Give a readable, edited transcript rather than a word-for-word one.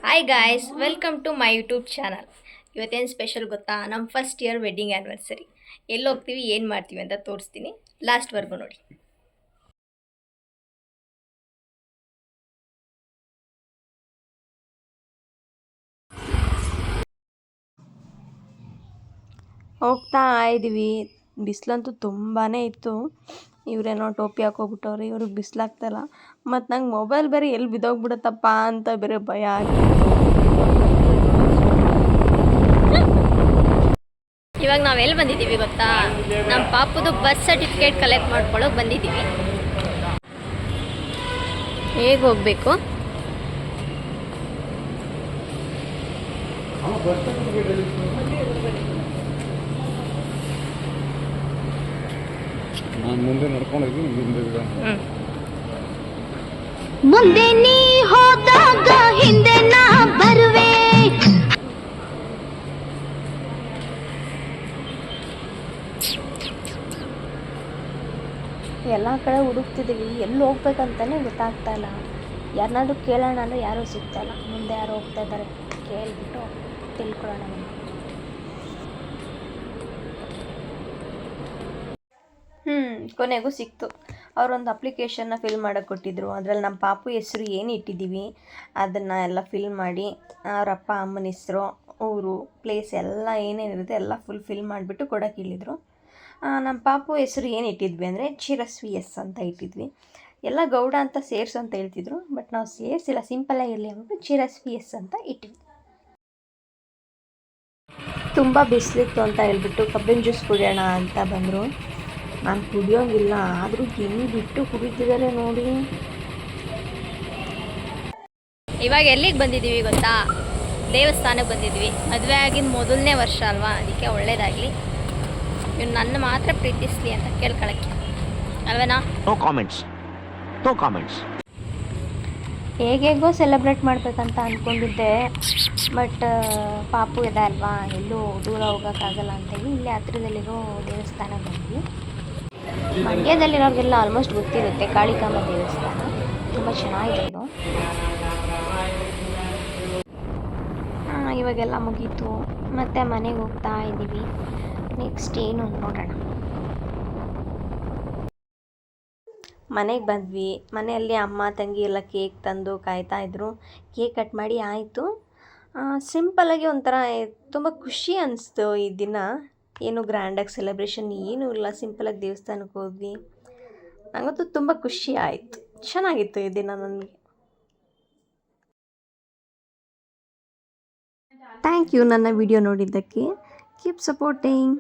Hi guys, welcome to my YouTube channel. ಇವತ್ತೇನು special ಗೊತ್ತಾ? ನಮ್ಮ ಫಸ್ಟ್ ಇಯರ್ ವೆಡ್ಡಿಂಗ್ ಆ್ಯನಿವರ್ಸರಿ. ಎಲ್ಲಿ ಹೋಗ್ತೀವಿ, ಏನು ಮಾಡ್ತೀವಿ ಅಂತ ತೋರಿಸ್ತೀನಿ. ಲಾಸ್ಟ್ವರೆಗೂ ನೋಡಿ. ಹೋಗ್ತಾ ಇದ್ದೀವಿ. ಬಿಸಿಲಂತೂ ತುಂಬಾ ಇತ್ತು. ಇವರೇನೋ ಟೋಪಿ ಹಾಕೋಬಿಟ್ಟವ್ರೆ, ಇವ್ರಿಗೆ ಬಿಸಿಲಾಗ್ತಾಯಿಲ್ಲ. ಮತ್ತು ನಂಗೆ ಮೊಬೈಲ್ ಬೇರೆ ಎಲ್ಲಿ ಬಿದ್ದೋಗ್ಬಿಡುತ್ತಪ್ಪ ಅಂತ ಬೇರೆ ಭಯ ಆಗಿತ್ತು. ಇವಾಗ ನಾವು ಎಲ್ಲಿ ಬಂದಿದ್ದೀವಿ ಗೊತ್ತಾ? ನಮ್ಮ ಪಾಪುದು ಬರ್ತ್ ಸರ್ಟಿಫಿಕೇಟ್ ಕಲೆಕ್ಟ್ ಮಾಡ್ಕೊಳ್ಳೋಕೆ ಬಂದಿದ್ದೀವಿ. ಹೇಗೆ ಹೋಗಬೇಕು? ಮುಂದೆ ನಡ್ಕೊಂಡಿದ್ದೀನಿ. ಮುಂದೆ ನೀ ಹೋದಾಗ ಹಿಂದೆ ನಾ ಬರುವೆ. ಎಲ್ಲ ಕಡೆ ಹುಡುಕ್ತಿದ್ದೀವಿ, ಎಲ್ಲಿ ಹೋಗ್ಬೇಕಂತಲೇ ಗೊತ್ತಾಗ್ತಾ ಇಲ್ಲ. ಯಾರನ್ನಾದ್ರೂ ಕೇಳೋಣ ಅಂದರೆ ಯಾರೂ ಸಿಗ್ತಾಯಿಲ್ಲ. ಮುಂದೆ ಯಾರು ಹೋಗ್ತಾ ಇದ್ದಾರೆ, ಕೇಳಿಬಿಟ್ಟು ತಿಳ್ಕೊಳ್ಳೋಣ. ಕೊನೆಗೂ ಸಿಕ್ತು. ಅವರೊಂದು ಅಪ್ಲಿಕೇಶನ್ನ ಫಿಲ್ ಮಾಡೋಕ್ಕೆ ಕೊಟ್ಟಿದ್ದರು. ಅದರಲ್ಲಿ ನಮ್ಮ ಪಾಪು ಹೆಸರು ಏನು ಇಟ್ಟಿದ್ದೀವಿ ಅದನ್ನು ಎಲ್ಲ ಫಿಲ್ ಮಾಡಿ, ಅವ್ರ ಅಪ್ಪ ಅಮ್ಮನ ಹೆಸರು, ಊರು, ಪ್ಲೇಸ್ ಎಲ್ಲ ಏನೇನಿರುತ್ತೆ ಎಲ್ಲ ಫಿಲ್ ಮಾಡಿಬಿಟ್ಟು ಕೊಡೋಕೆ ಹೇಳಿದರು. ನಮ್ಮ ಪಾಪು ಹೆಸರು ಏನು ಇಟ್ಟಿದ್ವಿ ಅಂದರೆ ಚಿರಸ್ವಿ ಎಸ್ ಅಂತ ಇಟ್ಟಿದ್ವಿ. ಎಲ್ಲ ಗೌಡ ಅಂತ ಸೇರಿಸು ಅಂತ ಹೇಳ್ತಿದ್ರು, ಬಟ್ ನಾವು ಸೇರಿಸಿಲ್ಲ, ಸಿಂಪಲ್ಲಾಗಿರಲಿ ಅಂದ್ಬಿಟ್ಟು ಚಿರಸ್ವಿ ಎಸ್ ಅಂತ ಇಟ್ಟಿದ್ವಿ. ತುಂಬ ಬಿಸಿಲಿತ್ತು ಅಂತ ಹೇಳ್ಬಿಟ್ಟು ಕಬ್ಬಿನ ಜ್ಯೂಸ್ ಕುಡಿಯೋಣ ಅಂತ ಬಂದರು. ನಾನು ಕುಡಿಯೋಂಗಿಲ್ಲ, ಆದರೂ ಹೆಂಗೆ ಬಿಟ್ಟು ಕುಡಿತಿದ್ದಾರೆ ನೋಡಿ. ಇವಾಗ ಎಲ್ಲಿಗೆ ಬಂದಿದ್ದೀವಿ ಗೊತ್ತಾ? ದೇವಸ್ಥಾನಕ್ಕೆ ಬಂದಿದ್ವಿ. ಮದುವೆ ಆಗಿದ್ದು ಮೊದಲನೇ ವರ್ಷ ಅಲ್ವಾ, ಅದಕ್ಕೆ ಒಳ್ಳೇದಾಗಲಿ. ಇವ್ನು ನನ್ನ ಮಾತ್ರ ಪ್ರೀತಿಸ್ಲಿ ಅಂತ ಕೇಳ್ಕೊಳಕ್ಕೆ ಅಲ್ವೇನಾ? No comments. ಹೇಗೇಗೋ ಸೆಲೆಬ್ರೇಟ್ ಮಾಡಬೇಕಂತ ಅಂದ್ಕೊಂಡಿದ್ದೆ, ಬಟ್ ಪಾಪು ಇದೆ ಅಲ್ವಾ, ಎಲ್ಲೂ ದೂರ ಹೋಗೋಕ್ಕಾಗಲ್ಲ ಅಂತೇಳಿ ಇಲ್ಲಿ ಹತ್ರದಲ್ಲಿರೋ ದೇವಸ್ಥಾನಕ್ಕೆ ಬಂದ್ವಿ. ಮಂಡ್ಯದಲ್ಲಿರೋರಿಗೆಲ್ಲ ಆಲ್ಮೋಸ್ಟ್ ಗೊತ್ತಿರುತ್ತೆ, ಕಾಳಿಕಾಂಬ ದೇವಸ್ಥಾನ. ತುಂಬ ಚೆನ್ನಾಗಿದೆ ಇದು. ಇವಾಗೆಲ್ಲ ಮುಗೀತು, ಮತ್ತು ಮನೆಗೆ ಹೋಗ್ತಾ ಇದ್ದೀವಿ. ನೆಕ್ಸ್ಟ್ ಏನು ನೋಡೋಣ. ಮನೆಗೆ ಬಂದ್ವಿ. ಮನೆಯಲ್ಲಿ ಅಮ್ಮ ತಂಗಿ ಎಲ್ಲ ಕೇಕ್ ತಂದು ಕಾಯ್ತಾಯಿದ್ರು. ಕೇಕ್ ಕಟ್ ಮಾಡಿ ಆಯಿತು. ಸಿಂಪಲ್ಲಾಗಿ ಒಂಥರ ತುಂಬ ಖುಷಿ ಅನಿಸ್ತು ಈ ದಿನ. ಏನು ಗ್ರ್ಯಾಂಡಾಗಿ ಸೆಲೆಬ್ರೇಷನ್ ಏನೂ ಇಲ್ಲ, ಸಿಂಪಲಾಗಿ ದೇವಸ್ಥಾನಕ್ಕೆ ಹೋದ್ವಿ. ನನಗಂತೂ ತುಂಬ ಖುಷಿ ಆಯಿತು, ಚೆನ್ನಾಗಿತ್ತು ಈ ದಿನ ನನಗೆ. ಥ್ಯಾಂಕ್ ಯು ನನ್ನ ವಿಡಿಯೋ ನೋಡಿದ್ದಕ್ಕೆ. Keep supporting.